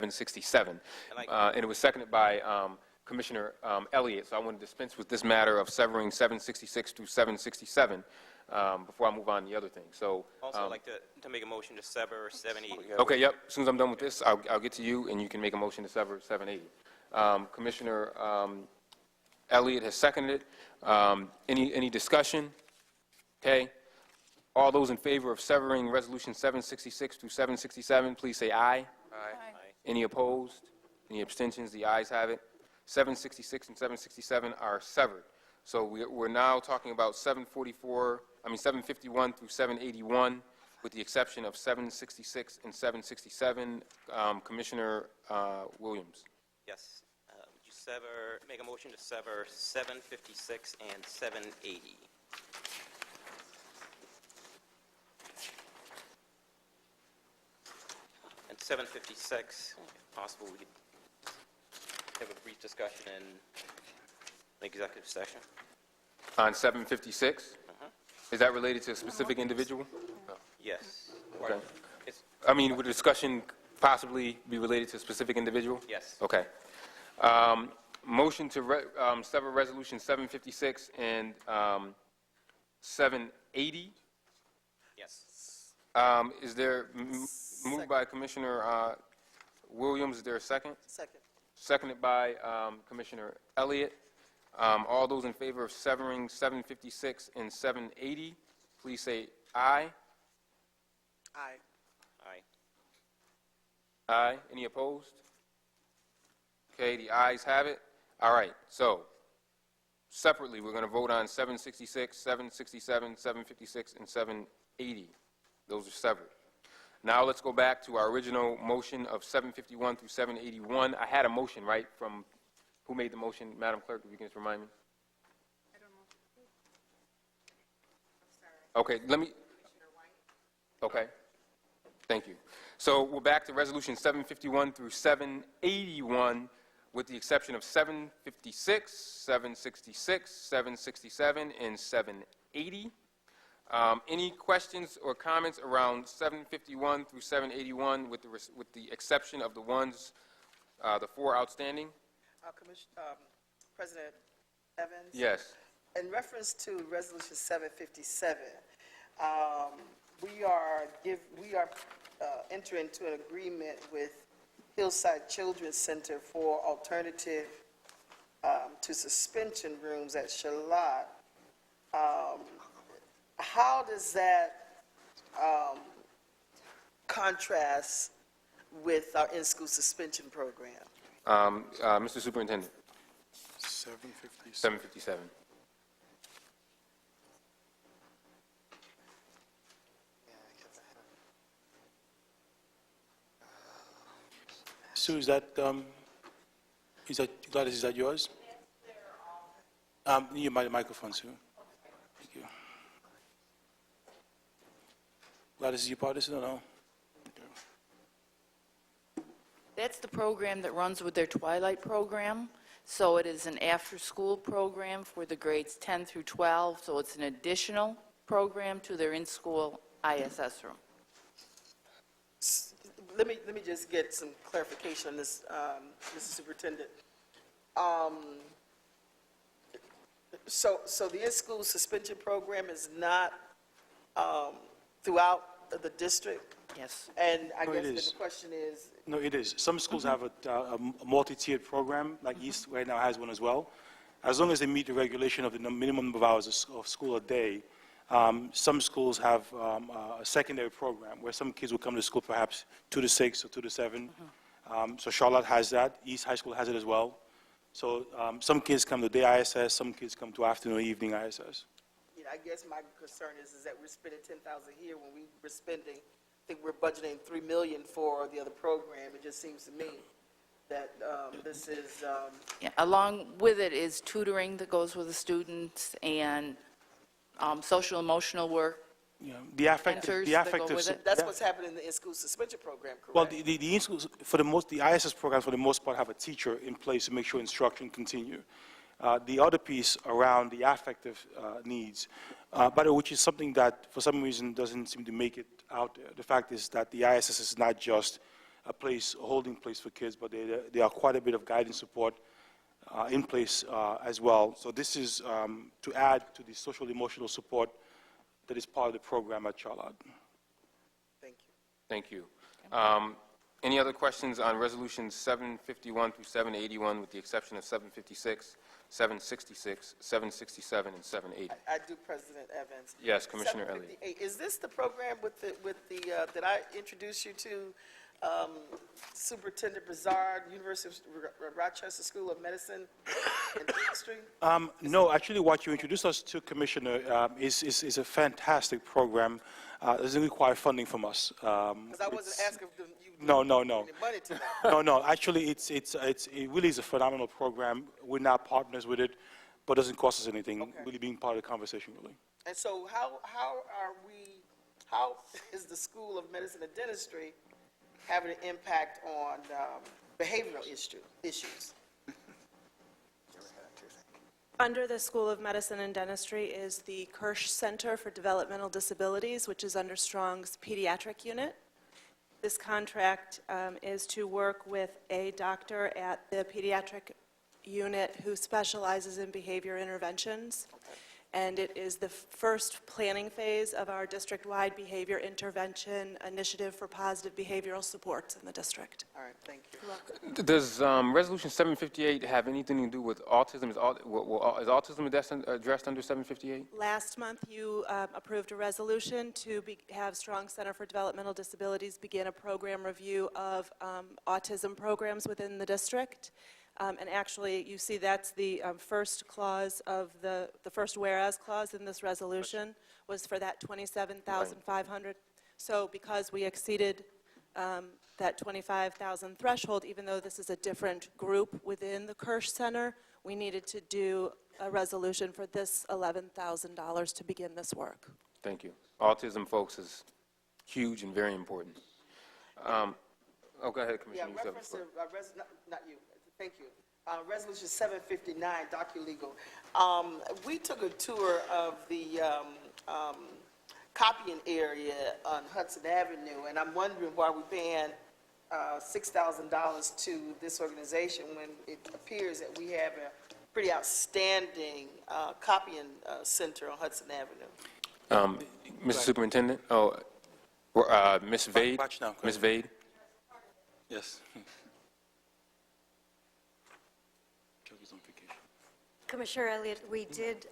767. And it was seconded by Commissioner Elliott. So I want to dispense with this matter of severing 766 through 767 before I move on to the other thing. So also, I'd like to make a motion to sever 780. Okay, yep. As soon as I'm done with this, I'll get to you, and you can make a motion to sever 780. Commissioner Elliott has seconded it. Any discussion? Okay. All those in favor of severing Resolution 766 through 767, please say aye. Aye. Any opposed? Any abstentions? The ayes have it. 766 and 767 are severed. So we're now talking about 751 through 781, with the exception of 766 and 767. Commissioner Williams. Yes. Would you make a motion to sever 756 and 780? And 756, if possible, we could have a brief discussion in executive session. On 756? Is that related to a specific individual? No. Yes. Okay. I mean, would the discussion possibly be related to a specific individual? Yes. Okay. Motion to sever Resolution 756 and 780. Yes. Is there, moved by Commissioner Williams, is there a second? Second. Seconded by Commissioner Elliott. All those in favor of severing 756 and 780, please say aye. Aye. Aye. Aye. Any opposed? Okay, the ayes have it. All right, so separately, we're going to vote on 766, 767, 756, and 780. Those are severed. Now let's go back to our original motion of 751 through 781. I had a motion, right, from who made the motion? Madam Clerk, if you can just remind me. I don't know. Okay, let me. Okay, thank you. So we're back to Resolution 751 through 781, with the exception of 756, 766, 767, and 780. Any questions or comments around 751 through 781, with the exception of the ones, the four outstanding? President Evans? Yes. In reference to Resolution 757, we are entering into an agreement with Hillside Children's Center for alternative to suspension rooms at Charlotte. How does that contrast with our in-school suspension program? Mr. Superintendent. 757. Sue, is that Gladys, is that yours? Yes, they're all. Need my microphone, Sue. Thank you. Gladys, is you part of this or no? That's the program that runs with their Twilight program. So it is an after-school program for the grades 10 through 12. So it's an additional program to their in-school ISS room. Let me just get some clarification on this, Mr. Superintendent. So the in-school suspension program is not throughout the district? Yes. And I No, guess it then is. the question is, No, it is. Some schools have a multi-tiered program, like East right now has one as well. As long as they meet the regulation of the minimum number of hours of school a day, some schools have a secondary program where some kids will come to school perhaps 2 to 6 or 2 to 7. So Charlotte has that. East High School has it as well. So some kids come to day ISS, some kids come to afternoon or evening ISS. I guess my concern is that we're spending $10,000 here when we were spending, I think we're budgeting $3 million for the other program. It just seems to me that this is... Yeah, along with it is tutoring that goes with the students and social emotional work. Yeah, the affective, That's what's happening in the in-school suspension program, correct? Well, the in-schools, the ISS programs for the most part have a teacher in place to make sure instruction continue. The other piece around the affective needs, but which is something that for some reason doesn't seem to make it out there. The fact is that the ISS is not just a holding place for kids, but there are quite a bit of guidance support in place as well. So this is to add to the social emotional support that is part of the program at Charlotte. Thank you. Thank you. Any other questions on resolutions 751 through 781, with the exception of 756, 766, 767, and 780? I do, President Evans. Yes, Commissioner Elliott. 758, is this the program with the that I introduced you to, Superintendent Brizard, University of Rochester School of Medicine and Dentistry? No, actually, what you introduced us to, Commissioner, is a fantastic program. It doesn't require funding from us. Because I wasn't asking if you No. any money to that. No. Actually, it really is a phenomenal program. We're now partners with it, but it doesn't cost us anything. Okay. Really being part of the conversation, really. And so how is the School of Medicine and Dentistry having an impact on behavioral issues? Under the School of Medicine and Dentistry is the Kirsch Center for Developmental Disabilities, which is under Strong's pediatric unit. This contract is to work with a doctor at the pediatric unit who specializes in behavior interventions. And it is the first planning phase of our district-wide behavior intervention initiative for positive behavioral supports in the district. All right, thank you. Does Resolution 758 have anything to do with autism? Is autism addressed under 758? Last month, you approved a resolution to have Strong Center for Developmental Disabilities begin a program review of autism programs within the district. And actually, you see that's the first clause of the first whereas clause in this resolution was for that $27,500. So because we exceeded that $25,000 threshold, even though this is a different group within the Kirsch Center, we needed to do a resolution for this $11,000 to begin this work. Thank you. Autism, folks, is huge and very important. Go ahead, Commissioner. Yeah, reference to, not you, thank you. Resolution 759, DocuLegal. We took a tour of the copying area on Hudson Avenue, and I'm wondering why we're paying $6,000 to this organization when it appears that we have a pretty outstanding copying center on Hudson Avenue. Mr. Superintendent, Ms. Vade? Watch now, Ms. Vade? Yes. Joey's on vacation. Commissioner Elliott, we did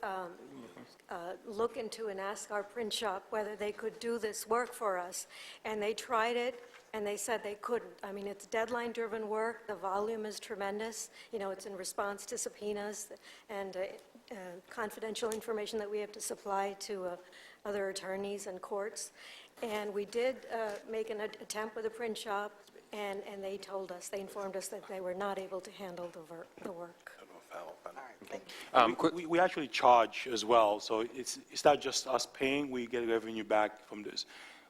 look into and ask our print shop whether they could do this work for us, and they tried it, and they said they couldn't. I mean, it's deadline-driven work. The volume is tremendous. You know, it's in response to subpoenas and confidential information that we have to supply to other attorneys and courts. And we did make an attempt with a print shop, and they told us, they informed us that they were not able to handle the work. All right, thank you. We actually charge as well, so it's not just us paying, we get revenue back from this.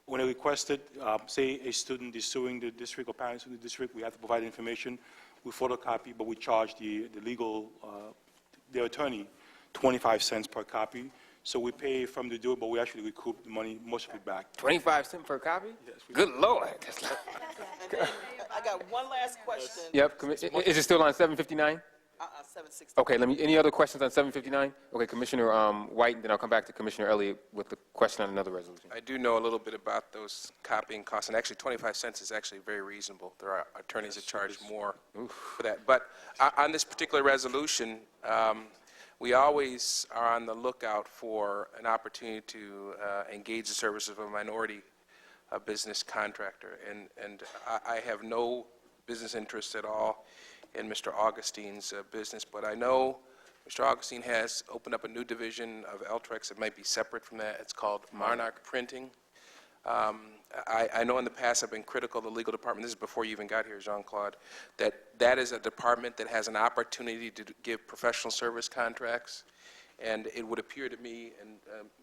When I requested, say a student is suing the district or parents in the district, we have to provide information, we photocopy, but we charge the legal, their attorney 25 cents per copy. So we pay from the due, but we actually recoup the money, most of it back. 25 cents per copy? Yes, we- Good Lord. And then I got one last question. Yep, is it still on 759? 760. Okay, any other questions on 759? Okay, Commissioner White, and then I'll come back to Commissioner Elliott with the question on another resolution. I do know a little bit about those copying costs, and actually 25 cents is actually very reasonable. There are attorneys that charge more for that. But on this particular resolution, we always are on the lookout for an opportunity to engage the services of a minority business contractor. And I have no business interest at all in Mr. Augustine's business, but I know Mr. Augustine has opened up a new division of Eltrex that might be separate from that. It's called Monarch Printing. I know in the past I've been critical of the legal department, this is before you even got here, Jean-Claude, that is a department that has an opportunity to give professional service contracts, and it would appear to me, and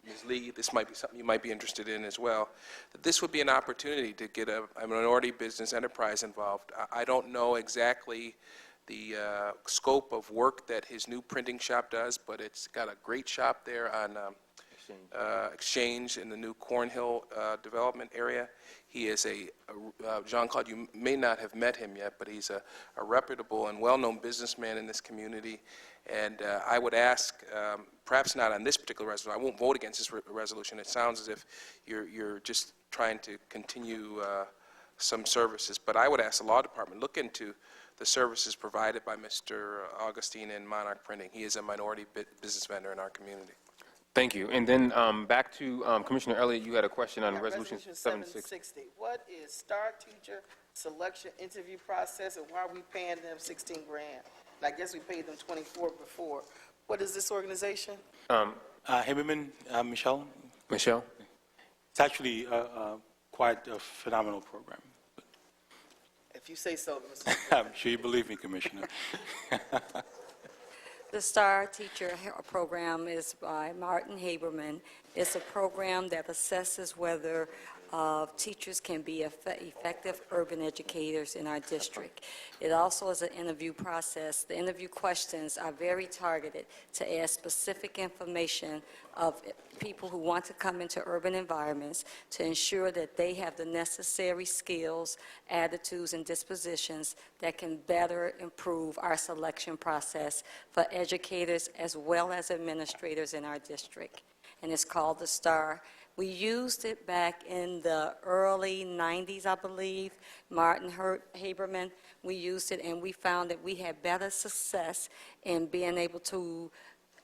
Ms. Lee, this might be something you might be interested in as well, that this would be an opportunity to get a minority business enterprise involved. I don't know exactly the scope of work that his new printing shop does, but it's got a great shop there on exchange in the new Cornhill development area. He is Jean-Claude, you may not have met him yet, but he's a reputable and well-known businessman in this community. And I would ask, perhaps not on this particular resolution, I won't vote against this resolution. It sounds as if you're just trying to continue some services. But I would ask the law department, look into the services provided by Mr. Augustine in Monarch Printing. He is a minority business vendor in our community. Thank you. And then back to Commissioner Elliott, you had a question on Yeah, Resolution 760. 760. What is Star Teacher Selection Interview Process, and why are we paying them 16 grand? I guess we paid them 24 before. What is this organization? Haberman, Michelle, Michelle? it's actually quite a phenomenal program. If you say so, Mr. I'm sure you believe me, Commissioner. The STAR Teacher Program is by Martin Haberman. It's a program that assesses whether teachers can be effective urban educators in our district. It also is an interview process. The interview questions are very targeted to ask specific information of people who want to come into urban environments to ensure that they have the necessary skills, attitudes, and dispositions that can better improve our selection process for educators as well as administrators in our district. And it's called the STAR. We used it back in the early 90s, I believe. Martin Haberman, we used it, and we found that we had better success in being able to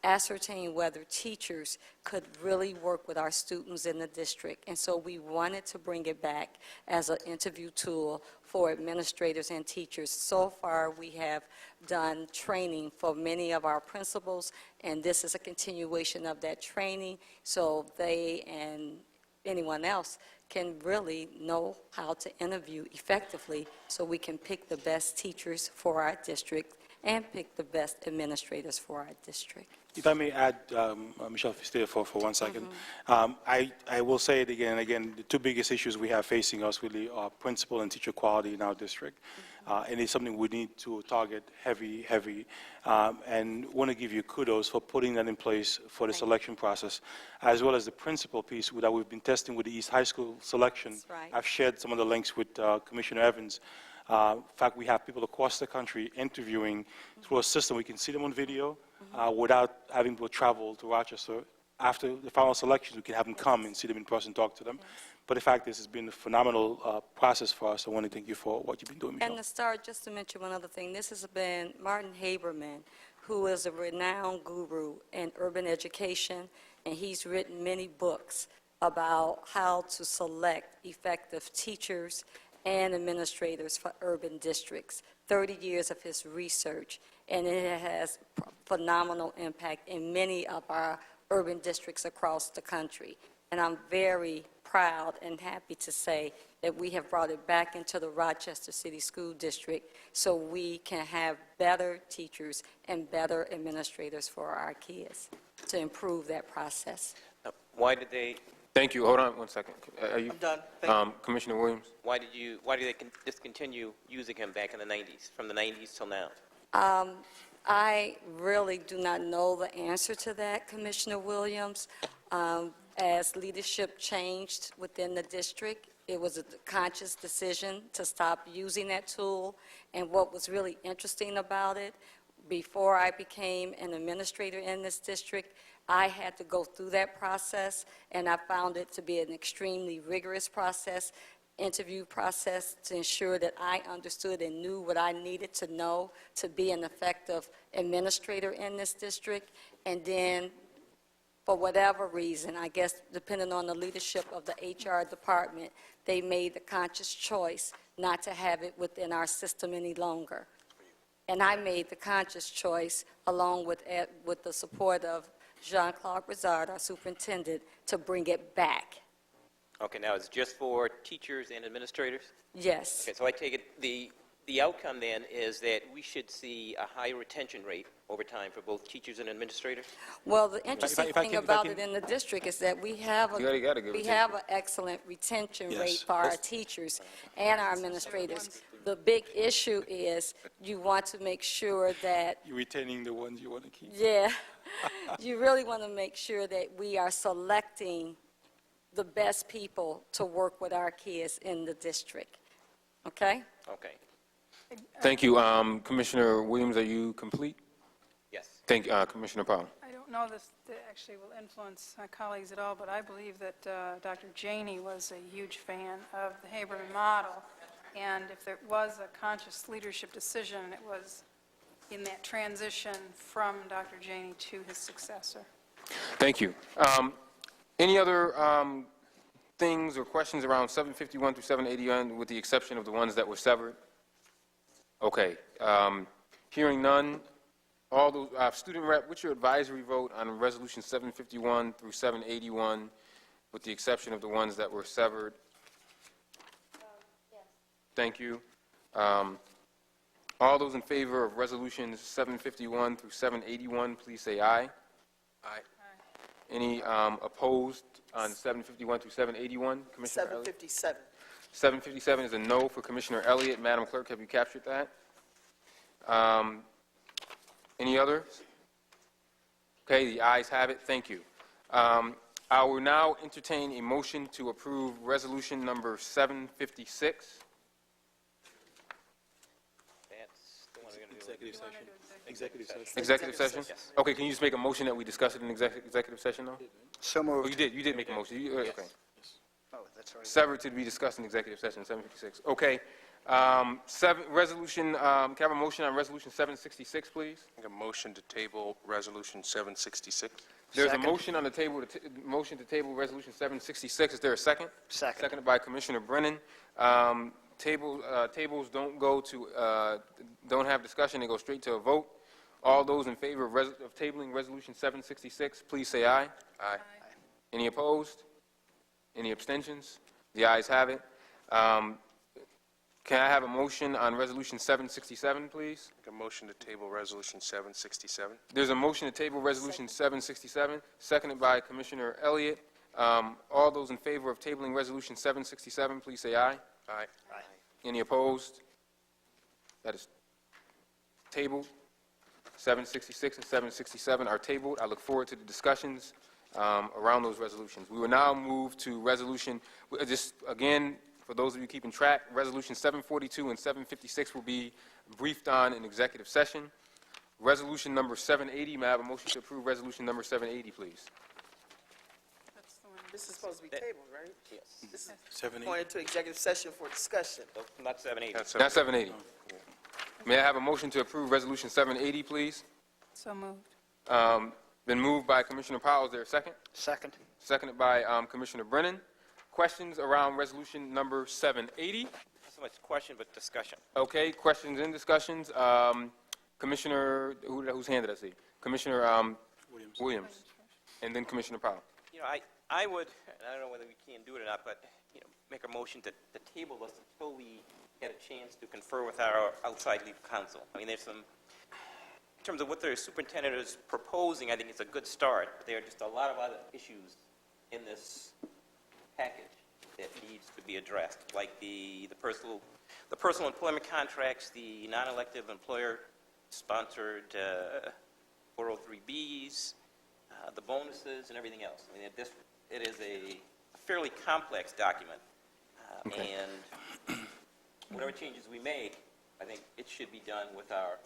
ascertain whether teachers could really work with our students in the district. And so we wanted to bring it back as an interview tool for administrators and teachers. So far, we have done training for many of our principals, and this is a continuation of that training, so they and anyone else can really know how to interview effectively so we can pick the best teachers for our district and pick the best administrators for our district. If I may add, Michelle, if you stay for 1 second, I will say it again and again, the two biggest issues we have facing us really are principal and teacher quality in our district. And it's something we need to target heavy, and want to give you kudos for putting that in place for the selection process, as well as the principal piece that we've been testing with the East High School selection. That's right. I've shared some of the links with Commissioner Evans. In fact, we have people across the country interviewing through a system. We can see them on video without having to travel to Rochester. After the final selections, we can have them come and see them in person, talk to them. But the fact is, it's been a phenomenal process for us. I want to thank you for what you've been doing, Michelle. And the STAR, just to mention one other thing, this has been Martin Haberman, who is a renowned guru in urban education, and he's written many books about how to select effective teachers and administrators for urban districts. 30 years of his research, and it has phenomenal impact in many of our urban districts across the country. And I'm very proud and happy to say that we have brought it back into the Rochester City School District so we can have better teachers and better administrators for our kids to improve that process. Why did they Thank you. Hold on 1 second. Are you, I'm done. Thank you. Commissioner Williams? Why did they discontinue using him back in the 90s, from the 90s till now? I really do not know the answer to that, Commissioner Williams. As leadership changed within the district, it was a conscious decision to stop using that tool. And what was really interesting about it, before I became an administrator in this district, I had to go through that process, and I found it to be an extremely rigorous process, interview process, to ensure that I understood and knew what I needed to know to be an effective administrator in this district. And then, for whatever reason, I guess depending on the leadership of the HR department, they made the conscious choice not to have it within our system any longer. And I made the conscious choice, along with the support of Jean-Claude Brizard, our superintendent, to bring it back. Okay, now it's just for teachers and administrators? Yes. Okay, so I take it the outcome then is that we should see a high retention rate over time for both teachers and administrators? Well, the interesting if I thing can- about it in the district is that we have You already got a good we retention. have an excellent retention Yes. rate for our teachers and our administrators. The big issue is you want to make sure that, You're retaining the ones you want to keep. yeah, You really want to make sure that we are selecting the best people to work with our kids in the district, okay? Okay, Thank you. Commissioner Williams, are you complete? yes. Thank you, Commissioner Powell. I don't know this actually will influence my colleagues at all, but I believe that Dr. Janey was a huge fan of the Haberman model, and if there was a conscious leadership decision, it was in that transition from Dr. Janey to his successor. Thank you. Any other things or questions around 751 through 781, with the exception of the ones that were severed? Okay. Hearing none, all those, student rep, what's your advisory vote on Resolution 751 through 781, with the exception of the ones that were severed? Yes. Thank you. All those in favor of Resolutions 751 through 781, please say aye. Aye. Any opposed on 751 through 781? Commissioner Elliott? 757. 757 is a no for Commissioner Elliott. Madam Clerk, have you captured that? Any others? Okay, the ayes have it. Thank you. I will now entertain a motion to approve Resolution number 756. That's the one we're going to do. Executive session. Executive session. Executive session? Yes. Okay, can you just make a motion that we discuss it in executive session, though? So Oh, moved. you did make a motion. Okay. Oh, that's already. Severed to be discussed in executive session, 756. Okay. Resolution, can I have a motion on Resolution 766, please? Make a motion to table Resolution 766. There's a Second. motion on the table, motion to table Resolution 766. Is there a second? Second. Seconded by Commissioner Brennan. Tables don't go to, don't have discussion, they go straight to a vote. All those in favor of tabling Resolution 766, please say aye. Aye. Any opposed? Any abstentions? The ayes have it. Can I have a motion on Resolution 767, please? Make a motion to table Resolution 767. There's a motion to table Resolution 767, seconded by Commissioner Elliott. All those in favor of tabling Resolution 767, please say aye. Aye. Any opposed? That is tabled. 766 and 767 are tabled. I look forward to the discussions around those resolutions. We will now move to resolution, just again, for those of you keeping track, Resolution 742 and 756 will be briefed on in executive session. Resolution number 780, may I have a motion to approve Resolution number 780, please? That's the one. This is supposed to be tabled, right? Yes. This is 780. going into executive session for discussion. So, not 780. That's Not 780. May I have a motion to approve Resolution 780, please? So moved. Been moved by Commissioner Powell. Is there a second? Second. Seconded by Commissioner Brennan. Questions around Resolution number 780? Not so much question, but discussion. Okay, questions and discussions. Commissioner, whose hand did I see? Commissioner Williams. And then Commissioner Powell. You know, I would, and I don't know whether we can do it or not, but, you know, make a motion to table this until we get a chance to confer with our outside legal counsel. I mean, there's some, in terms of what the superintendent is proposing, I think it's a good start, but there are just a lot of other issues in this package that needs to be addressed, like the personal employment contracts, the non-elective employer-sponsored 403Bs, the bonuses, and everything else. I mean, it is a fairly complex document, Okay. and whatever changes we make, I think it should be done with our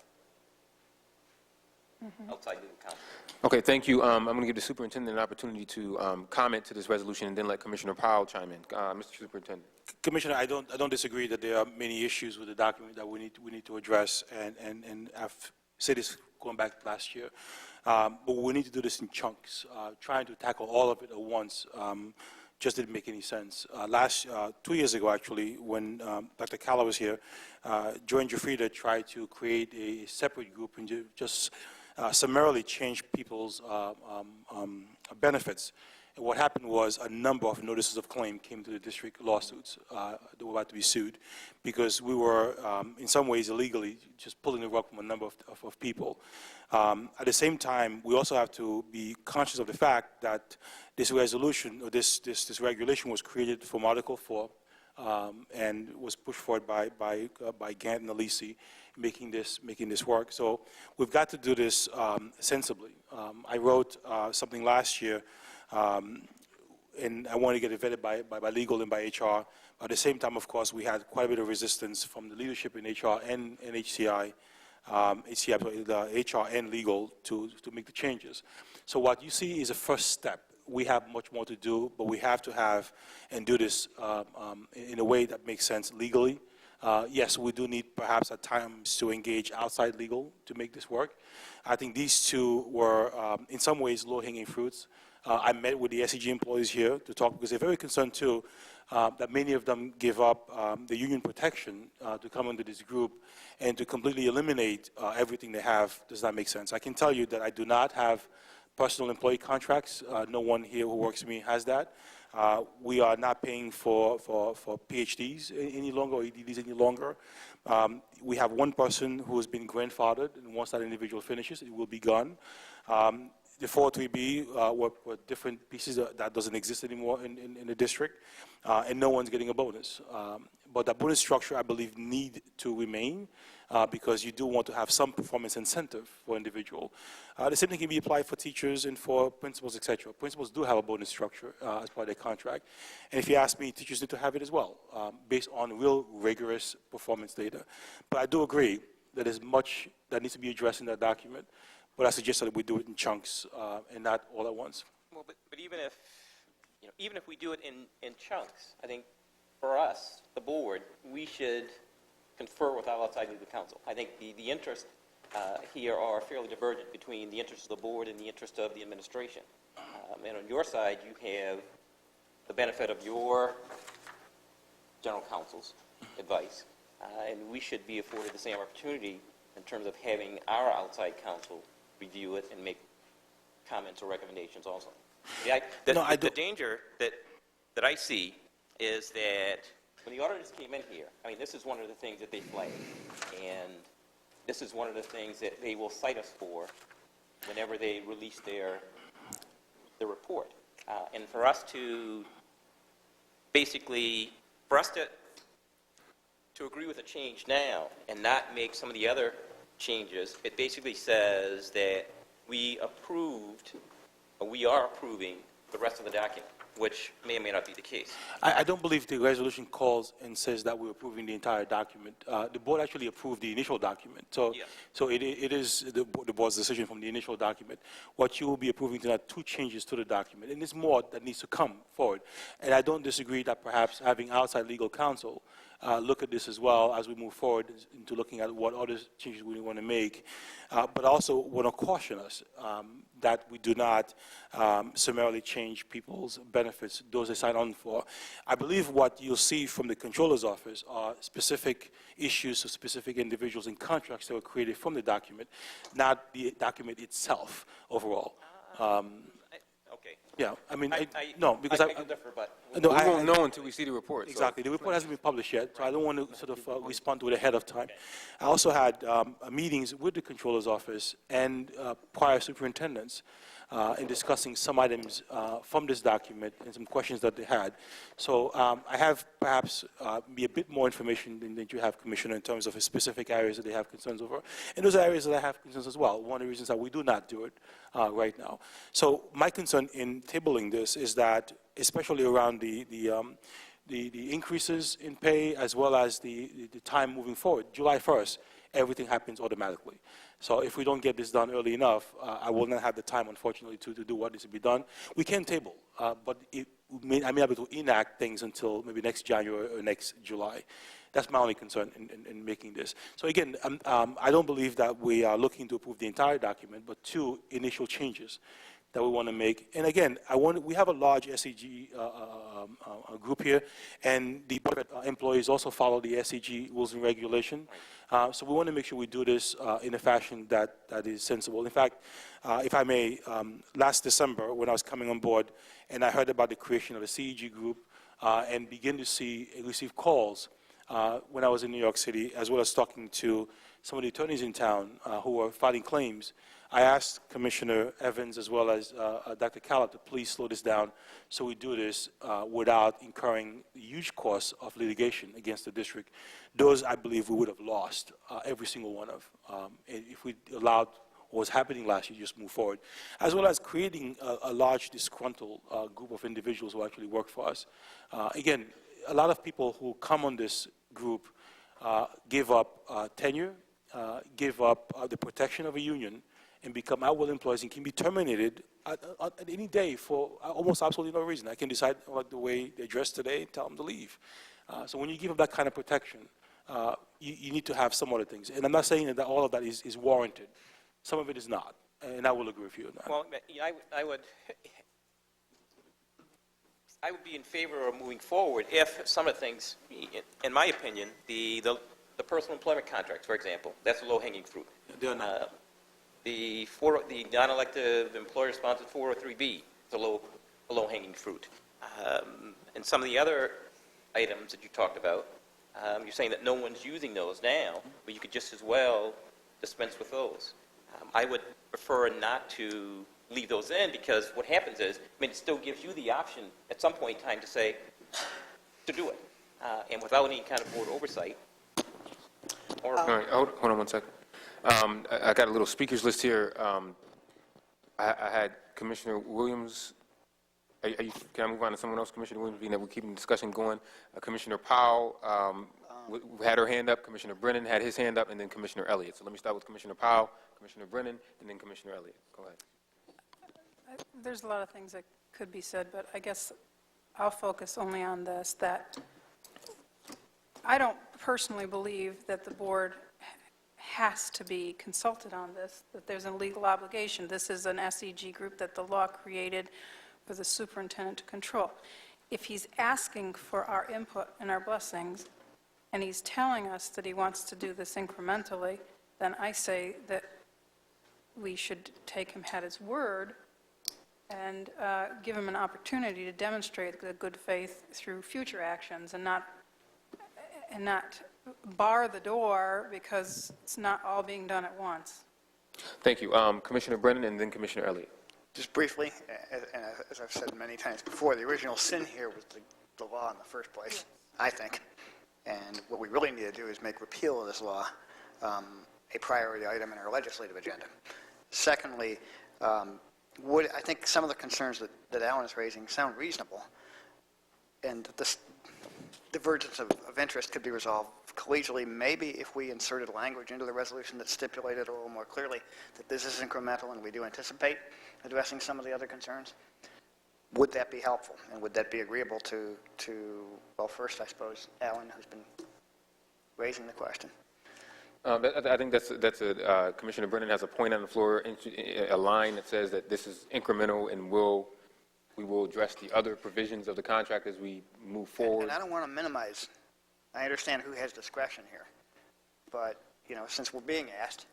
outside legal counsel. Okay, thank you. I'm going to give the superintendent an opportunity to comment to this resolution and then let Commissioner Powell chime in. Mr. Superintendent. Commissioner, I don't disagree that there are many issues with the document that we need to address, and I've said this going back last year, but we need to do this in chunks. Trying to tackle all of it at once just didn't make any sense. 2 years ago, actually, when Dr. Calla was here, Joy and Jafrida tried to create a separate group and just summarily change people's benefits. And what happened was a number of notices of claim came to the district lawsuits that were about to be sued because we were, in some ways, illegally just pulling the rug from a number of people. At the same time, we also have to be conscious of the fact that this resolution, or this regulation was created from Article 4 and was pushed forward by Gant and Alisi, making this work. So we've got to do this sensibly. I wrote something last year, and I wanted to get it vetted by legal and by HR. At the same time, of course, we had quite a bit of resistance from the leadership in HR and HCI, the HR and legal to make the changes. So what you see is a first step. We have much more to do, but we have to have and do this in a way that makes sense legally. Yes, we do need perhaps at times to engage outside legal to make this work. I think these two were, in some ways, low-hanging fruits. I met with the SEG employees here to talk because they're very concerned, too, that many of them give up the union protection to come into this group and to completely eliminate everything they have. Does that make sense? I can tell you that I do not have personal employee contracts. No one here who works for me has that. We are not paying for PhDs any longer or EDDs any longer. We have one person who has been grandfathered, and once that individual finishes, it will be gone. The 403B were different pieces that doesn't exist anymore in the district, and no one's getting a bonus. But the bonus structure, I believe, need to remain because you do want to have some performance incentive for individual. The same thing can be applied for teachers and for principals, et cetera. Principals do have a bonus structure as part of their contract. And if you ask me, teachers need to have it as well, based on real rigorous performance data. But I do agree that there's much that needs to be addressed in that document. But I suggest that we do it in chunks and not all at once. Well, but even if we do it in chunks, I think for us, the board, we should confer with our outside legal counsel. I think the interests here are fairly divergent between the interests of the board and the interest of the administration. And on your side, you have the benefit of your general counsel's advice, and we should be afforded the same opportunity in terms of having our outside counsel review it and make comments or recommendations also. The danger that I see is that when the auditors came in here, I mean, this is one of the things that they flagged, and this is one of the things that they will cite us for whenever they release their report. And for us to basically, to agree with a change now and not make some of the other changes, it basically says that we are approving the rest of the document, which may or may not be the case. I don't believe the resolution calls and says that we're approving the entire document. The board actually approved the initial document. So, Yes. so it is the board's decision from the initial document. What you will be approving tonight, 2 changes to the document, and there's more that needs to come forward. And I don't disagree that perhaps having outside legal counsel look at this as well as we move forward into looking at what other changes we want to make. But also want to caution us that we do not summarily change people's benefits, those they sign on for. I believe what you'll see from the Controller's Office are specific issues of specific individuals and contracts that were created from the document, not the document itself overall. Okay. Yeah, I mean, I can differ, but no, We won't know until we see the report. so- Exactly. The report hasn't been published yet, so I don't want to sort of respond to it ahead of time. I also had meetings with the Controller's Office and prior superintendents in discussing some items from this document and some questions that they had. So I have perhaps be a bit more information than you have, Commissioner, in terms of specific areas that they have concerns over. And those are areas that I have concerns as well. One of the reasons that we do not do it right now. So my concern in tabling this is that, especially around the increases in pay as well as the time moving forward, July 1st, everything happens automatically. So if we don't get this done early enough, I will not have the time, unfortunately, to do what needs to be done. We can table, but I may not be able to enact things until maybe next January or next July. That's my only concern in making this. So again, I don't believe that we are looking to approve the entire document, but 2 initial changes that we want to make. And again, we have a large SEG group here, and the employees also follow the SEG rules and regulation. So we want to make sure we do this in a fashion that is sensible. In fact, if I may, last December when I was coming on board and I heard about the creation of a CEG group and begin to receive calls when I was in New York City, as well as talking to some of the attorneys in town who are filing claims, I asked Commissioner Evans as well as Dr. Callop to please slow this down so we do this without incurring huge costs of litigation against the district. Those, I believe, we would have lost, every single one of, if we allowed what was happening last year just move forward, as well as creating a large disgruntled group of individuals who actually work for us. Again, a lot of people who come on this group give up tenure, give up the protection of a union, and become at-will employees and can be terminated at any day for almost absolutely no reason. I can decide like the way they're dressed today and tell them to leave. So when you give them that kind of protection, you need to have some other things. And I'm not saying that all of that is warranted. Some of it is not, and I will agree with you on that. Well, I would be in favor of moving forward if some of the things, in my opinion, the personal employment contracts, for example, that's a low-hanging fruit. They're not. The non-elective employer-sponsored 403B is a low-hanging fruit. And some of the other items that you talked about, you're saying that no one's using those now, but you could just as well dispense with those. I would prefer not to leave those in because what happens is, it still gives you the option at some point in time to say, to do it. And without any kind of board oversight. All right, hold on one second. I got a little speakers list here. I had Commissioner Williams. Can I move on to someone else, Commissioner Williams, being that we're keeping the discussion going? Commissioner Powell had her hand up, Commissioner Brennan had his hand up, and then Commissioner Elliott. So let me start with Commissioner Powell, Commissioner Brennan, and then Commissioner Elliott. Go ahead. There's a lot of things that could be said, but I guess I'll focus only on this, that I don't personally believe that the board has to be consulted on this, that there's a legal obligation. This is an SEG group that the law created for the superintendent to control. If he's asking for our input and our blessings, and he's telling us that he wants to do this incrementally, then I say that we should take him at his word and give him an opportunity to demonstrate the good faith through future actions and not bar the door because it's not all being done at once. Thank you. Commissioner Brennan and then Commissioner Elliott. Just briefly, and as I've said many times before, the original sin here was the law in the first place, I think. And what we really need to do is make repeal of this law a priority item in our legislative agenda. Secondly, I think some of the concerns that Alan is raising sound reasonable, and this divergence of interest could be resolved collegially, maybe if we inserted language into the resolution that stipulated a little more clearly that this is incremental and we do anticipate addressing some of the other concerns. Would that be helpful? And would that be agreeable to well, first, I suppose, Alan, who's been raising the question? I think that's Commissioner Brennan has a point on the floor, a line that says that this is incremental and we will address the other provisions of the contract as we move forward. And I don't want to minimize. I understand who has discretion here, but since we're being asked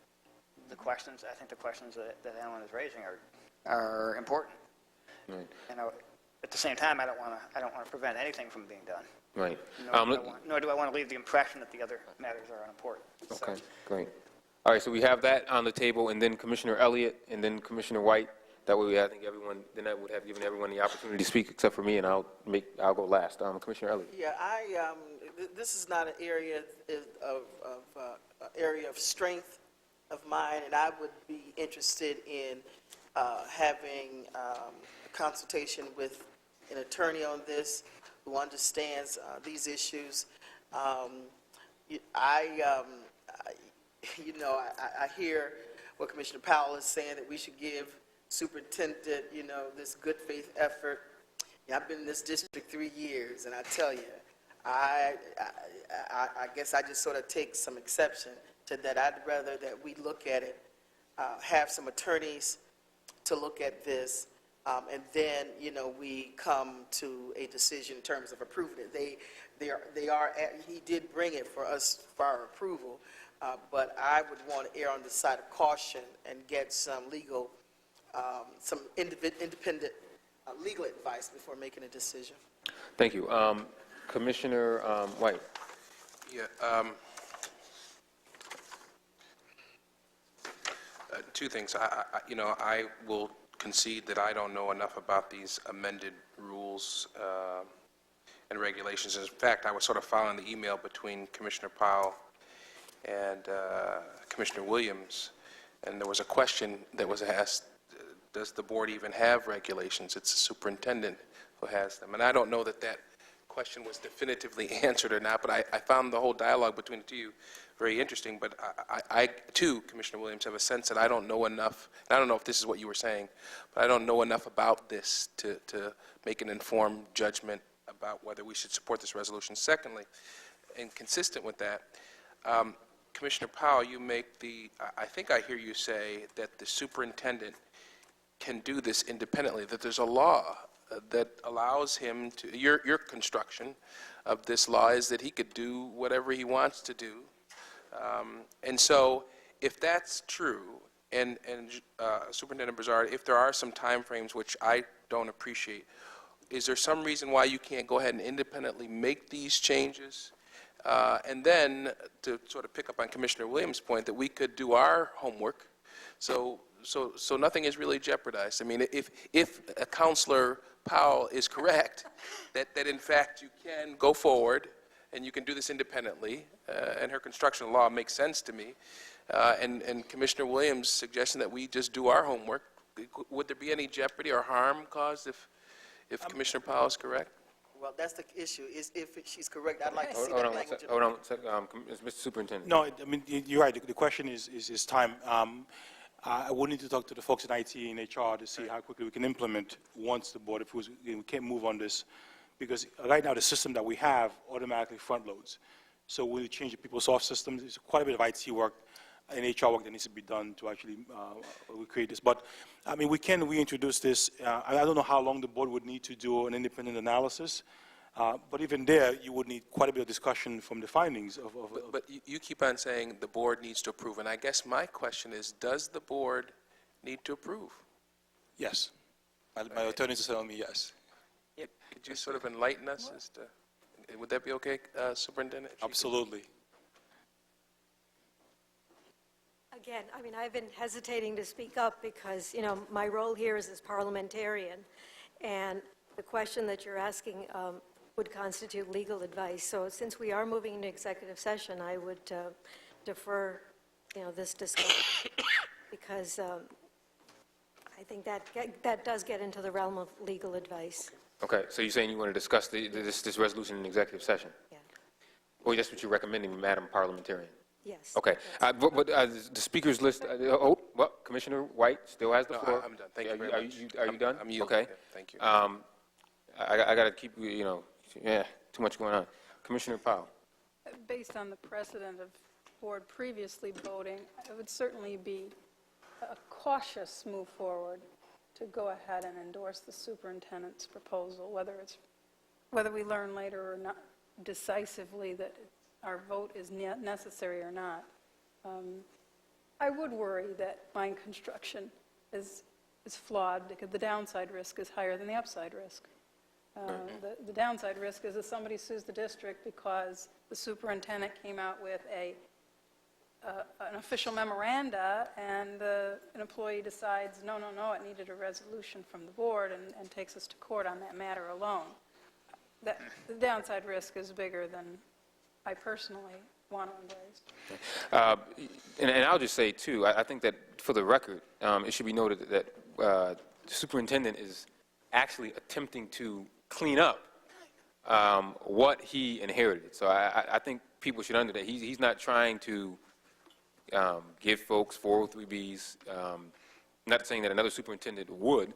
the questions, I think the questions that Alan is raising are important. Right. At the same time, I don't want to prevent anything from being done. Right. Nor do I want to leave the impression that the other matters are unimportant. Okay, great. All right, so we have that on the table, and then Commissioner Elliott, and then Commissioner White. That way, I think then I would have given everyone the opportunity to speak, except for me, and I'll go last. Commissioner Elliott. Yeah, this is not an area of strength of mine, and I would be interested in having a consultation with an attorney on this who understands these issues. I hear what Commissioner Powell is saying, that we should give superintendent, this good faith effort. I've been in this district 3 years, and I tell you, I guess I just sort of take some exception to that. I'd rather that we look at it, have some attorneys to look at this, and then, we come to a decision in terms of approving it. He did bring it for us for our approval, but I would want to err on the side of caution and get some legal, some independent legal advice before making a decision. Thank you. Commissioner White. Yeah. two things. I will concede that I don't know enough about these amended rules and regulations. In fact, I was sort of following the email between Commissioner Powell and Commissioner Williams, and there was a question that was asked, does the board even have regulations? It's the superintendent who has them. And I don't know that that question was definitively answered or not, but I found the whole dialogue between the two of you very interesting. But I, too, Commissioner Williams, have a sense that I don't know enough, and I don't know if this is what you were saying, but I don't know enough about this to make an informed judgment about whether we should support this resolution. Secondly, and consistent with that, Commissioner Powell, you make I think I hear you say that the superintendent can do this independently, that there's a law that allows him to, your construction of this law is that he could do whatever he wants to do. And so if that's true, and Superintendent Broussard, if there are some timeframes which I don't appreciate, is there some reason why you can't go ahead and independently make these changes? And then, to sort of pick up on Commissioner Williams' point, that we could do our homework, so nothing is really jeopardized. I mean, if Counselor Powell is correct, that in fact you can go forward and you can do this independently, and her construction law makes sense to me, and Commissioner Williams' suggestion that we just do our homework, would there be any jeopardy or harm caused if Commissioner Powell is correct? Well, that's the issue, is if she's correct, I'd like to see Hold that on, language. hold on, Mr. Superintendent. No, I mean, you're right. The question is time. I would need to talk to the folks in IT and HR to see how quickly we can implement once the board approves. We can't move on this because right now the system that we have automatically front loads. So when we change the PeopleSoft systems, there's quite a bit of IT work and HR work that needs to be done to actually recreate this. But I mean, we can reintroduce this. I don't know how long the board would need to do an independent analysis. But even there, you would need quite a bit of discussion from the findings of. But you keep on saying the board needs to approve, and I guess my question is, does the board need to approve? Yes. My attorneys are telling me yes. Could you sort of enlighten us as to, would that be okay, Superintendent? Absolutely. Again, I mean, I've been hesitating to speak up because, you know, my role here is as parliamentarian, and the question that you're asking would constitute legal advice. So since we are moving into executive session, I would defer, you know, this discussion because I think that does get into the realm of legal advice. Okay, so you're saying you want to discuss this resolution in executive session? Yeah. Or that's what you're recommending, Madam Parliamentarian? Yes. Okay, but the speakers list, well, Commissioner White still has the floor. I'm done. Thank you very much. Are you done? I'm yielding. Okay. Yeah, thank you. I got to keep, you know, too much going on. Commissioner Powell. Based on the precedent of board previously voting, it would certainly be a cautious move forward to go ahead and endorse the superintendent's proposal, whether we learn later or not decisively that our vote is necessary or not. I would worry that mine construction is flawed because the downside risk is higher than the upside risk. The downside risk is that somebody sues the district because the superintendent came out with an official memoranda and an employee decides, no, it needed a resolution from the board and takes us to court on that matter alone. The downside risk is bigger than I personally want to embrace. And I'll just say, too, I think that for the record, it should be noted that the superintendent is actually attempting to clean up what he inherited. So I think people should understand that he's not trying to give folks 403Bs, not saying that another superintendent would,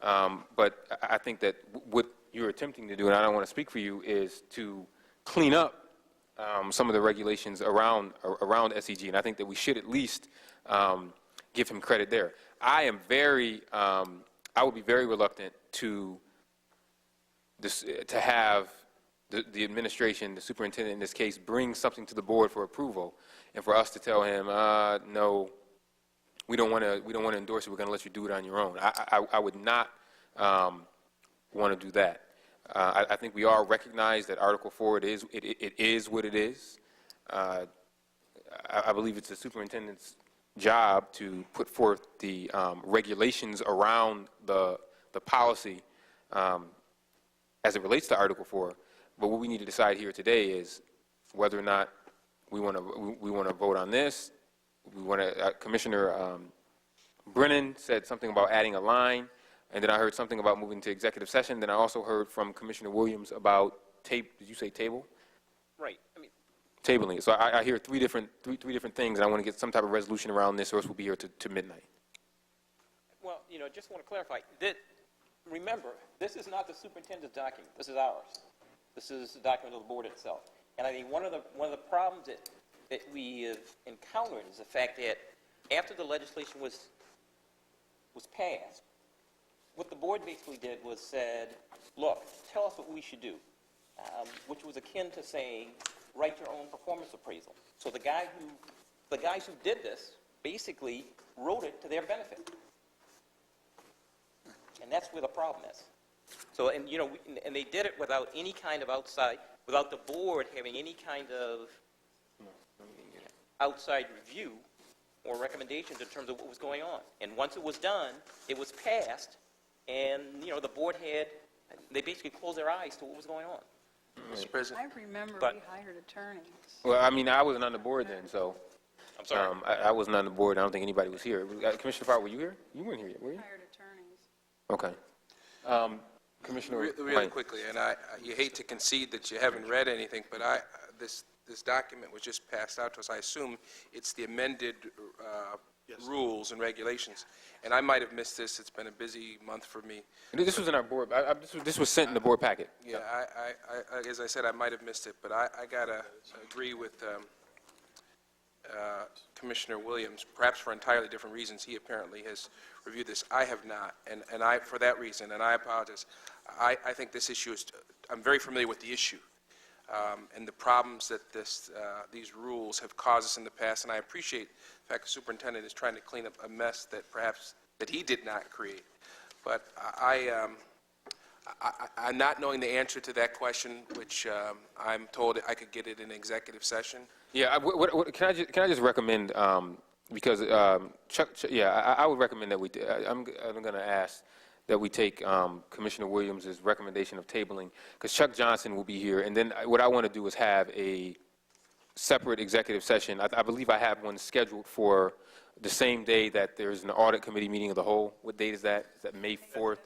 but I think that what you're attempting to do, and I don't want to speak for you, is to clean up some of the regulations around SEG, and I think that we should at least give him credit there. I would be very reluctant to have the administration, the superintendent in this case, bring something to the board for approval, and for us to tell him, no, we don't want to endorse it. We're going to let you do it on your own. I would not want to do that. I think we all recognize that Article 4, it is what it is. I believe it's the superintendent's job to put forth the regulations around the policy as it relates to Article 4. But what we need to decide here today is whether or not we want to vote on this. We want to. Commissioner Brennan said something about adding a line, and then I heard something about moving to executive session. Then I also heard from Commissioner Williams about did you say table? Right. I mean, Tabling it. So I hear three different things, and I want to get some type of resolution around this, or else we'll be here to midnight. well, just want to clarify that. Remember, this is not the superintendent's document. This is ours. This is the document of the board itself. And I think one of the problems that we have encountered is the fact that after the legislation was passed, what the board basically did was said, look, tell us what we should do, which was akin to saying, write your own performance appraisal. So the guys who did this basically wrote it to their benefit. And that's where the problem is. So, and they did it without any kind of without the board having any kind of outside review or recommendations in terms of what was going on. And once it was done, it was passed, and, the board they basically closed their eyes to what was going on. Mr. President? I remember But- we hired attorneys. Well, I mean, I wasn't on the board then, so I'm sorry. I wasn't on the board. I don't think anybody was here. Commissioner Farr, were you here? You weren't here yet, were you? Hired attorneys. Okay. Commissioner Really White. quickly, and you hate to concede that you haven't read anything, but this document was just passed out to us. I assume it's the amended rules and regulations, and I might have missed this. It's been a busy month for me. This was in our board. This was sent in the board packet. Yeah, I as I said, I might have missed it, but I gotta agree with Commissioner Williams, perhaps for entirely different reasons. He apparently has reviewed this. I have not, and I, for that reason, and I apologize, I think this issue is, I'm very familiar with the issue and the problems that these rules have caused us in the past, and I appreciate the fact the superintendent is trying to clean up a mess that perhaps that he did not create. But I'm not knowing the answer to that question, which I'm told I could get it in executive session. Yeah, can I just recommend, because Chuck, I would recommend that I'm going to ask that we take Commissioner Williams' recommendation of tabling, because Chuck Johnson will be here, and then what I want to do is have a separate executive session. I believe I have one scheduled for the same day that there's an audit committee meeting of the whole. What date is that? Is that May 4th?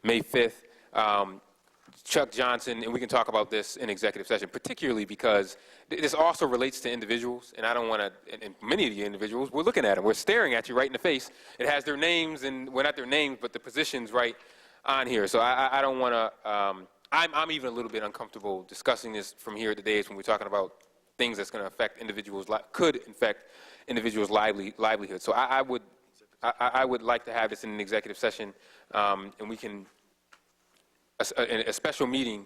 May 5th? Chuck Johnson, and we can talk about this in executive session, particularly because this also relates to individuals, and I don't want to, and many of the individuals, we're looking at them, we're staring at you right in the face. It has their names, and, well, not their names, but the positions right on here. So I don't want to, I'm even a little bit uncomfortable discussing this from here at the days when we're talking about things that's going to affect individuals, could affect individuals' livelihood. So I would like to have this in an executive session, and we can, a special meeting,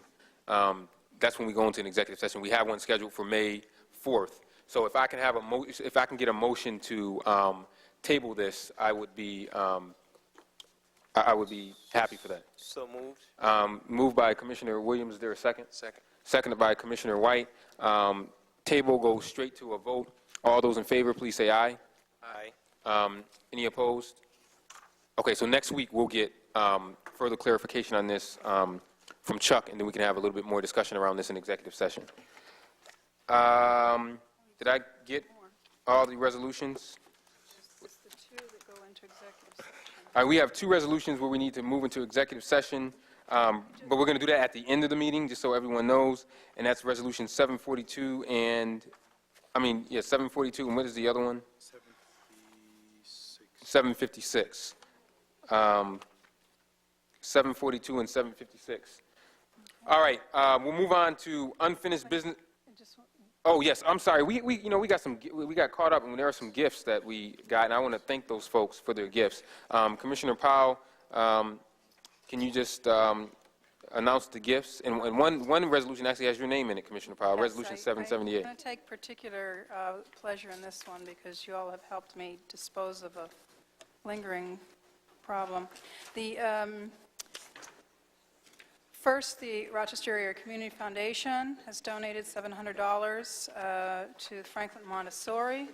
that's when we go into an executive session. We have one scheduled for May 4th. So if I can have if I can get a motion to table this, I would be happy for that. So moved. Moved by Commissioner Williams. Is there a second? Second. Seconded by Commissioner White. Table goes straight to a vote. All those in favor, please say aye. Aye. Any opposed? Okay, so next week we'll get further clarification on this from Chuck, and then we can have a little bit more discussion around this in executive session. Did I get all the resolutions? It's the two that go into executive session. All right, we have two resolutions where we need to move into executive session, but we're going to do that at the end of the meeting, just so everyone knows, and that's Resolution 742 and, 742, and what is the other one? 756. 742 and 756. All right, we'll move on to unfinished business. Oh, yes, I'm sorry. We got caught up, and there are some gifts that we got, and I want to thank those folks for their gifts. Commissioner Powell, can you just announce the gifts? And one resolution actually has your name in it, Commissioner Powell, Yes, Resolution 778. I'm going to take particular pleasure in this one because you all have helped me dispose of a lingering problem. First, the Rochester Area Community Foundation has donated $700 to Franklin Montessori.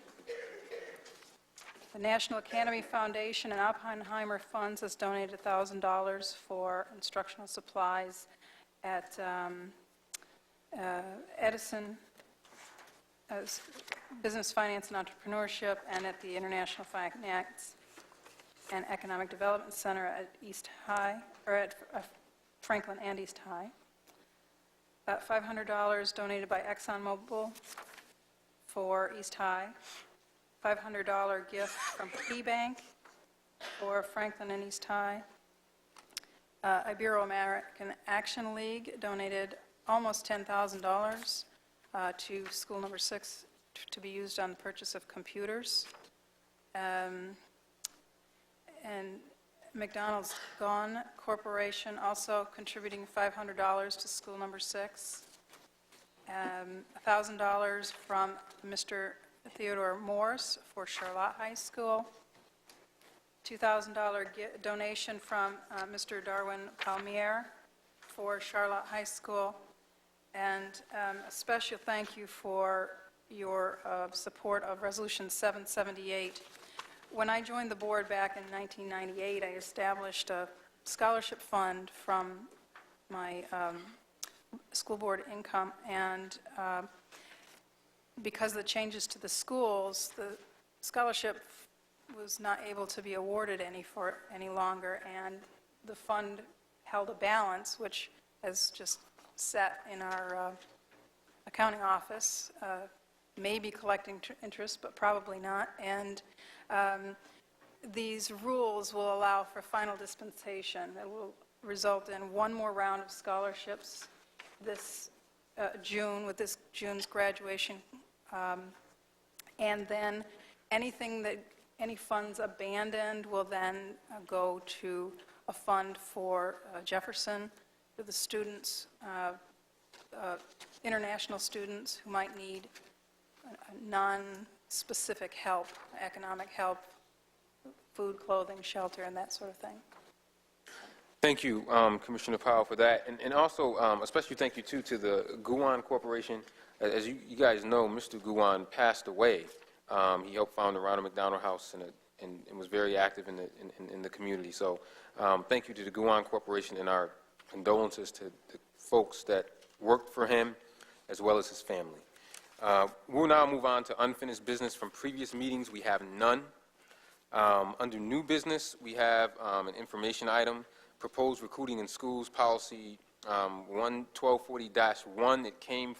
The National Academy Foundation and Oppenheimer Funds has donated $1,000 for instructional supplies at Edison Business Finance and Entrepreneurship and at the International Finance and Economic Development Center at East High, or at Franklin and East High. $500 donated by ExxonMobil for East High. $500 gift from KeyBank for Franklin and East High. Ibero-American Action League donated almost $10,000 to school number 6 to be used on the purchase of computers. And McDonald's Gone Corporation also contributing $500 to school number 6. $1,000 from Mr. Theodore Morse for Charlotte High School. $2,000 donation from Mr. Darwin Palmier for Charlotte High School. And a special thank you for your support of Resolution 778. When I joined the board back in 1998, I established a scholarship fund from my school board income, and because of the changes to the schools, the scholarship was not able to be awarded any longer, and the fund held a balance, which has just sat in our accounting office, maybe collecting interest, but probably not. And these rules will allow for final dispensation. It will result in one more round of scholarships this June, with this June's graduation, and then any funds abandoned will then go to a fund for Jefferson, for the students, international students who might need non-specific help, economic help, food, clothing, shelter, and that sort of thing. Thank you, Commissioner Powell, for that. And also, a special thank you, too, to the Guan Corporation. As you guys know, Mr. Guan passed away. He helped found the Ronald McDonald House and was very active in the community. So thank you to the Guan Corporation, and our condolences to the folks that worked for him as well as his family. We'll now move on to unfinished business from previous meetings. We have none. Under new business, we have an information item, proposed recruiting in schools policy 1240-1. It came,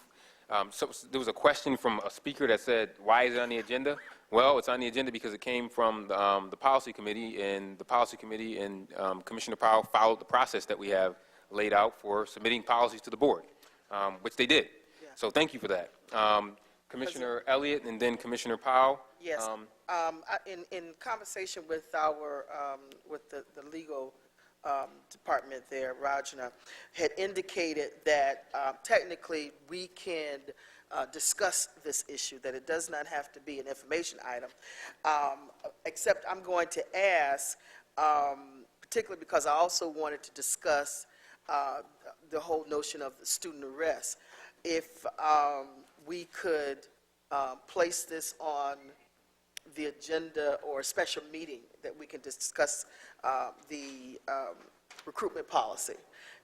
so there was a question from a speaker that said, why is it on the agenda? Well, it's on the agenda because it came from the policy committee, and the policy committee and Commissioner Powell followed the process that we have laid out for submitting policies to the board, which they did. Yeah. So thank you for that. Commissioner Elliott and then Commissioner Powell. Yes. In conversation with with the legal department there, Rajna had indicated that technically we can discuss this issue, that it does not have to be an information item, except I'm going to ask, particularly because I also wanted to discuss the whole notion of the student arrest, if we could place this on the agenda or a special meeting that we can discuss the recruitment policy.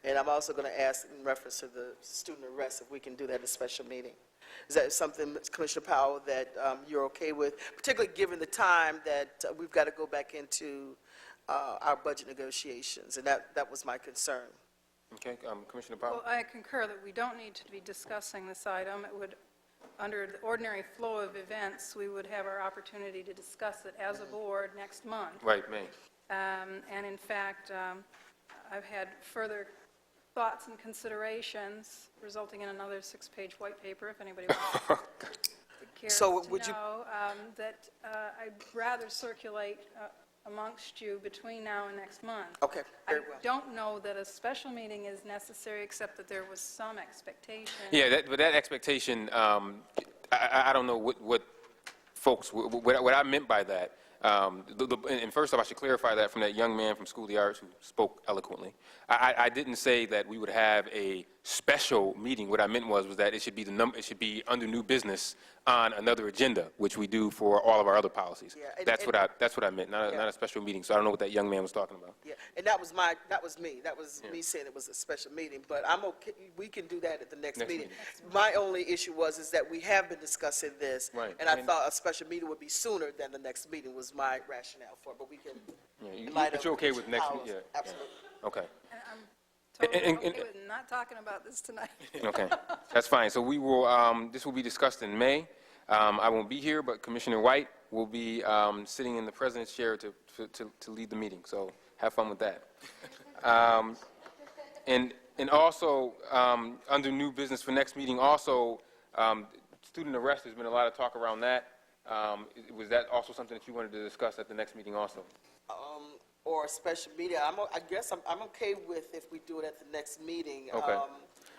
And I'm also going to ask in reference to the student arrest if we can do that at a special meeting. Is that something, Commissioner Powell, that you're okay with, particularly given the time that we've got to go back into our budget negotiations? And that was my concern. Okay, Commissioner Powell. Well, I concur that we don't need to be discussing this item. It would, under the ordinary flow of events, we would have our opportunity to discuss it as a board next month. Right, May. And in fact, I've had further thoughts and considerations resulting in another 6-page white paper, if anybody wants cares So to would you- know, that I'd rather circulate amongst you between now and next month. Okay, very well. I don't know that a special meeting is necessary, except that there was some expectation. Yeah, but that expectation, I don't know what folks, what I meant by that, And first off, I should clarify that from that young man from School of the Arts who spoke eloquently. I didn't say that we would have a special meeting. What I meant was that it should be it should be under new business on another agenda, which we do for all of our other policies. Yeah, and- That's what I meant, not a special meeting. So I don't know what that young man was talking about. Yeah, and that was me. That was me saying it was a special meeting, but I'm okay, we can do that at the next meeting. My only issue is that we have been discussing this. Right. And I thought a special meeting would be sooner than the next meeting was my rationale for it, but we can. in light But of you're okay with Commissioner next Powell's- meeting? Absolutely. Okay. And I'm totally And- okay with not talking about this tonight. Okay, that's fine. So we will, this will be discussed in May. I won't be here, but Commissioner White will be sitting in the president's chair to lead the meeting. So have fun with that. And also, under new business for next meeting, also, student arrest, there's been a lot of talk around that. Was that also something that you wanted to discuss at the next meeting also? Or a special meeting. I guess I'm okay with if we do it at the next meeting. Okay.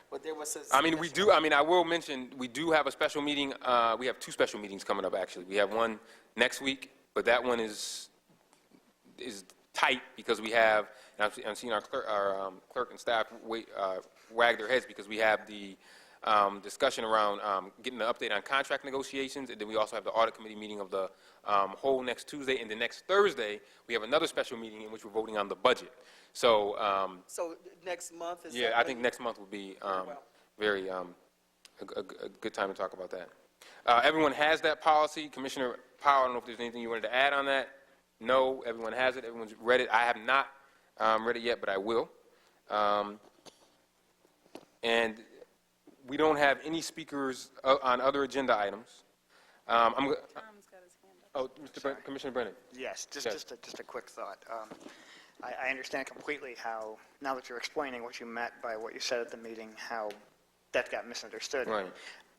But there was I mean, I will mention, we do have a special meeting. We have 2 special meetings coming up, actually. We have one next week, but that one is tight because we have, and I'm seeing our clerk and staff wag their heads because we have the discussion around getting an update on contract negotiations, and then we also have the audit committee meeting of the whole next Tuesday, and the next Thursday, we have another special meeting in which we're voting on the budget. So, So next month is. yeah, I think next month will be very a good time to talk about that. Everyone has that policy. Commissioner Powell, I don't know if there's anything you wanted to add on that. No, everyone has it. Everyone's read it. I have not read it yet, but I will. And we don't have any speakers on other agenda items. Tom's got his hand up. Oh, Commissioner Brennan. Yes, Yes. just a quick thought. I understand completely how, now that you're explaining what you meant by what you said at the meeting, how that got misunderstood. Right.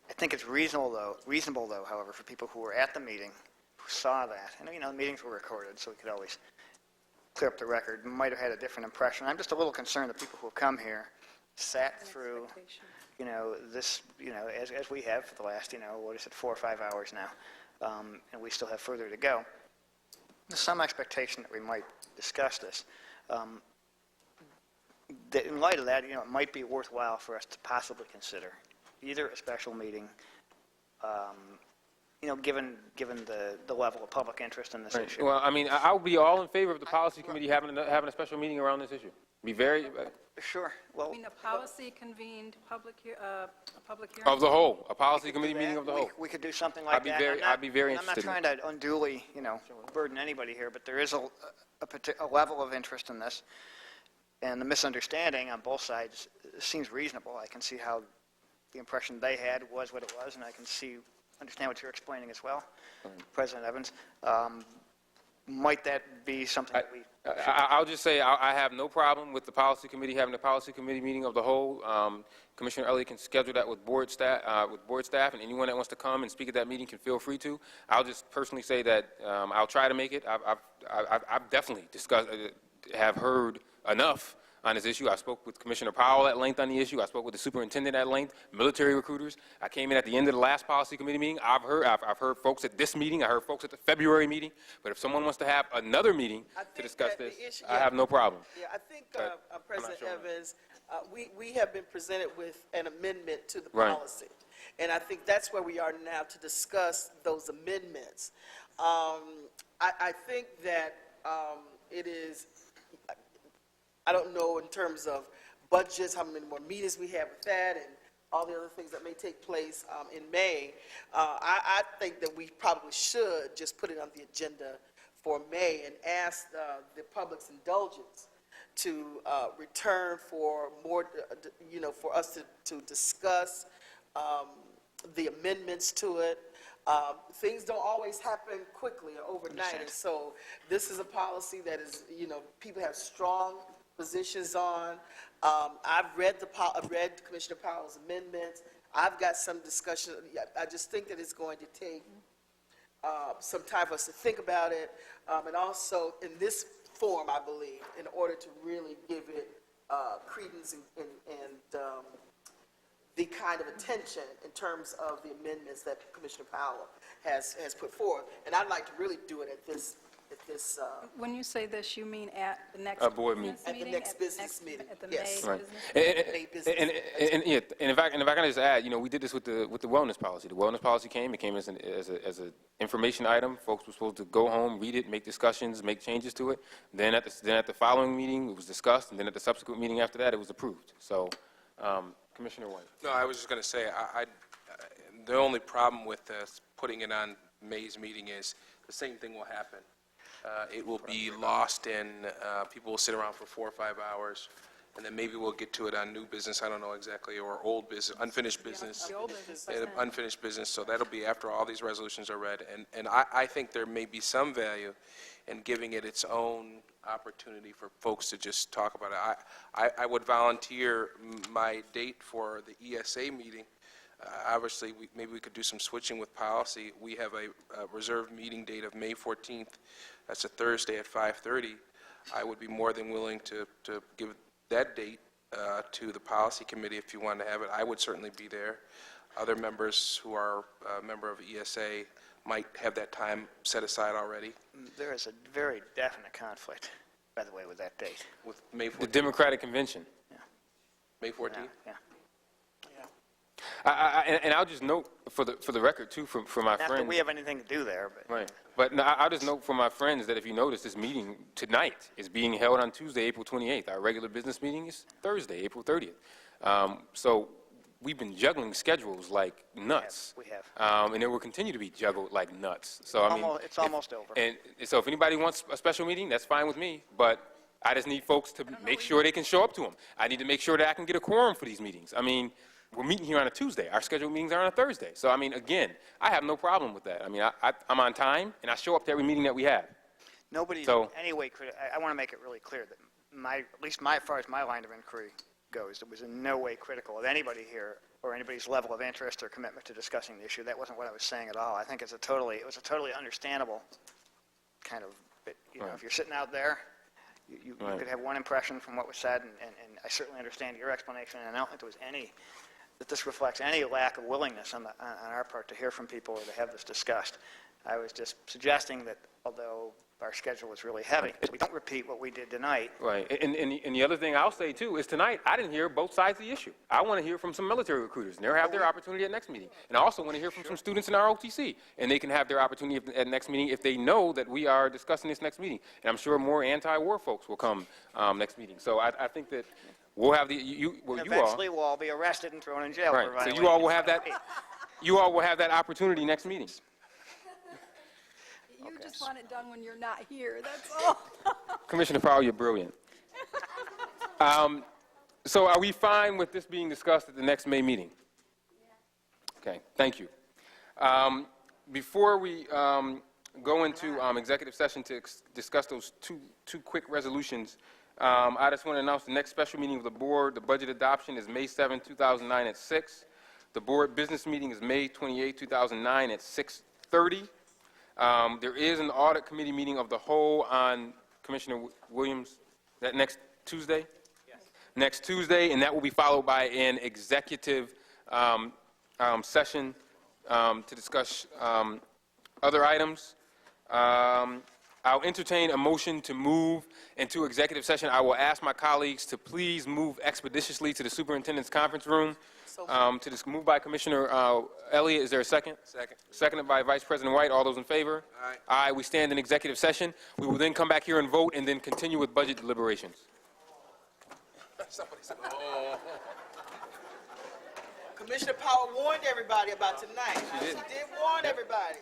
I think it's reasonable though, however, for people who were at the meeting, who saw that, and the meetings were recorded, so we could always clear up the record, might have had a different impression. I'm just a little concerned that people who have come here, sat through, this, as we have for the last, 4 or 5 hours now, and we still have further to go. There's some expectation that we might discuss this. That in light of that, it might be worthwhile for us to possibly consider either a special meeting, given the level of public interest in this issue. Well, I mean, I would be all in favor of the policy committee having a special meeting around this issue. Be very, Sure. Well, I mean, a policy convened a public hearing? of the whole, a policy committee meeting of the whole. We could do something like that. I'd be very I'm not interested in trying to unduly, burden anybody here, but there is a level of interest in this, and the misunderstanding on both sides seems reasonable. I can see how the impression they had was what it was, and I can understand what you're explaining as well, President Evans. Might that be something that we... I'll just say I have no problem with the policy committee having a policy committee meeting of the whole. Commissioner Elliott can schedule that with board staff, and anyone that wants to come and speak at that meeting can feel free to. I'll just personally say that I'll try to make it. I've definitely have heard enough on this issue. I spoke with Commissioner Powell at length on the issue. I spoke with the superintendent at length, military recruiters. I came in at the end of the last policy committee meeting. I've heard folks at this meeting. I heard folks at the February meeting. But if someone wants to have another meeting to discuss this, I have no problem. Yeah, I think, But President sure. Evans, we have been presented with an amendment to the Right. policy. And I think that's where we are now to discuss those amendments. I think that it is, I don't know in terms of budgets, how many more meetings we have with that and all the other things that may take place in May. I think that we probably should just put it on the agenda for May and ask the public's indulgence to return for more, for us to discuss the amendments to it. Things don't always happen quickly or overnight, and so this is a policy that is, people have strong positions on. I've read Commissioner Powell's amendments. I've got some discussion. I just think that it's going to take some time for us to think about it, and also in this form, I believe, in order to really give it credence and the kind of attention in terms of the amendments that Commissioner Powell has put forth. And I'd like to really do it at this this, When you say this, you mean at the next board meeting. business At the meeting? next business meeting, At the yes. May Right. business? May business. Yeah, and if I can just add, we did this with the wellness policy. The wellness policy came. It came as an information item. Folks were supposed to go home, read it, make discussions, make changes to it. Then at the following meeting, it was discussed, and then at the subsequent meeting after that, it was approved. So, Commissioner White. No, I was just going to say, the only problem with putting it on May's meeting is the same thing will happen. It will be lost in, people will sit around for 4 or 5 hours, and then maybe we'll get to it on new business, I don't know exactly, or old business, unfinished business. The old business. Unfinished business, so that'll be after all these resolutions are read. And I think there may be some value in giving it its own opportunity for folks to just talk about it. I would volunteer my date for the ESA meeting. Obviously, maybe we could do some switching with policy. We have a reserved meeting date of May 14th. That's a Thursday at 5:30. I would be more than willing to give that date to the policy committee if you want to have it. I would certainly be there. Other members who are a member of ESA might have that time set aside already. There is a very definite conflict, by the way, with that date. With May The 14th? Democratic Convention. May 14th? Yeah. And I'll just note for the record too, for my Not that friends. we have anything to do there, but. Right. But no, I'll just note for my friends that if you notice, this meeting tonight is being held on Tuesday, April 28th. Our regular business meeting is Thursday, April 30th. So we've been juggling schedules like nuts. We have. And it will continue to be juggled like nuts. So I mean, It's almost over. And so if anybody wants a special meeting, that's fine with me. But I just need folks to make sure they can show up to them. I need to make sure that I can get a quorum for these meetings. I mean, we're meeting here on a Tuesday. Our scheduled meetings are on a Thursday. So, I mean, again, I have no problem with that. I mean, I'm on time, and I show up to every meeting that we have. Nobody's So- in any way I want to make it really clear that at least as far as my line of inquiry goes, it was in no way critical of anybody here or anybody's level of interest or commitment to discussing the issue. That wasn't what I was saying at all. I think it was a totally understandable kind of, Right. if you're sitting out there, you Right. could have one impression from what was said, and I certainly understand your explanation, and I don't think there was that this reflects any lack of willingness on our part to hear from people or to have this discussed. I was just suggesting that although our schedule was really heavy, we don't repeat what we did tonight. Right. And the other thing I'll say, too, is tonight, I didn't hear both sides of the issue. I want to hear from some military recruiters, and they'll have their opportunity at next meeting. And I also want to hear from some students in our OTC, and they can have their opportunity at next meeting if they know that we are discussing this next meeting. And I'm sure more anti-war folks will come next meeting. So I think that we'll have Eventually, we'll all be arrested and thrown in jail. Right. for So violating you all will the have that. FIP. You all will have that opportunity next meeting. You just want it done when you're not here, that's all. Commissioner Powell, you're brilliant. So are we fine with this being discussed at the next May meeting? Okay, thank you. Before we go into executive session to discuss those two quick resolutions, I just want to announce the next special meeting of the board. The budget adoption is May 7, 2009 at 6. The board business meeting is May 28, 2009 at 6:30. There is an audit committee meeting of the whole on, Commissioner Williams, that next Tuesday? Yes. Next Tuesday, and that will be followed by an executive session to discuss other items. I'll entertain a motion to move into executive session. I will ask my colleagues to please move expeditiously to the superintendent's conference room. To this, moved by Commissioner Elliott. Is there a second? Second. Seconded by Vice President White. All those in favor? Aye. Aye. We stand in executive session. We will then come back here and vote, and then continue with budget deliberations. Somebody said, oh. Commissioner Powell warned everybody about tonight. She did warn everybody.